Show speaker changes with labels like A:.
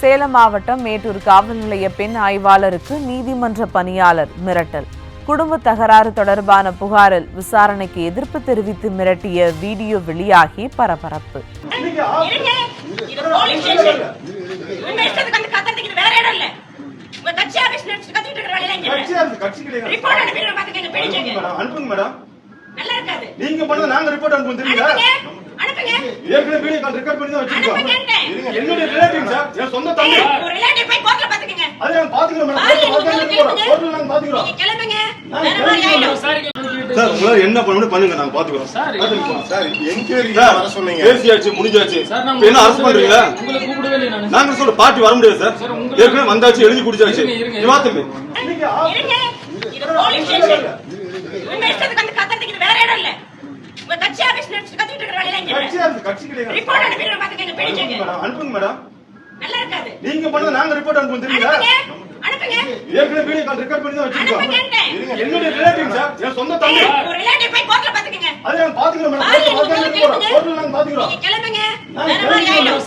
A: சேலம் மாவட்டம் மேட்டூர் காவல் நிலைய பெண் ஆய்வாளருக்கு நீதிமன்ற பணியாளர் மிரட்டல். குடும்ப தகராறு தொடர்பான புகாரில் விசாரணைக்கு எதிர்ப்பு தெரிவித்து மிரட்டிய வீடியோ வெளியாகி பரபரப்பு.
B: நீங்க பண்ணத நாங்க ரிப்போர்ட் அனுப்புவோம் தெரியுங்களா? ஏற்கனவே வீடியோ கால் ரெக்கார்ட் பண்ணி தான் வச்சிருக்கோம். என்னுடைய ரிலேட்டிவ் சார், என் சொந்த தம்பி. ஒரு ரிலேட்டிவ் போய் கோர்ட்ல பாத்துக்கங்க. அத நான் பாத்துக்கிறேன் மேடம். கோர்ட்ல நாங்க பாத்துக்கிறோம். நீங்க கிளம்புங்க. வேற மாதிரி ஆயிடும். சார் உங்களால என்ன பண்ணணும் பண்ணுங்க, நாங்க பாத்துக்கிறோம். சார் என்கொயரி வர சொன்னீங்க. பேசியாச்சு, முடிஞ்சாச்சு. என்ன அரசு பண்றீங்களா? உங்களை கூப்பிடவே இல்ல நானு. நாங்க சொல்ற பார்ட்டி வர முடியாது சார். ஏற்கனவே வந்தாச்சு, எழுதி குடிச்சாச்சு. நிவாத்துங்க. இருங்க. இது போலீஸ் ஸ்டேஷன். உங்க இஷ்டத்துக்கு வந்து கத்தறதுக்கு வேற இடம் இல்ல. உங்க கட்சி ஆபீஸ்ல கத்திட்டு இருக்கற வேலைய இங்க. கட்சி கிடையாது. ரிப்போர்ட் அனுப்பிடுங்க பாத்துக்கங்க பேடிச்சங்க. மேடம் அனுப்புங்க மேடம். நல்லா இருக்காது. நீங்க பண்ணத நாங்க ரிப்போர்ட் அனுப்புவோம் தெரியுங்களா? அனுப்புங்க. ஏற்கனவே வீடியோ கால் ரெக்கார்ட் பண்ணி தான் வச்சிருக்கோம். என்னுடைய ரிலேட்டிவ் சார், என் சொந்த தம்பி. ஒரு ரிலேட்டிவ் போய் கோர்ட்ல பாத்துக்கங்க. அத நான் பாத்துக்கிறேன் மேடம். கோர்ட்ல நாங்க பாத்துக்கிறோம். நீங்க கிளம்புங்க. வேற மாதிரி ஆயிடும்.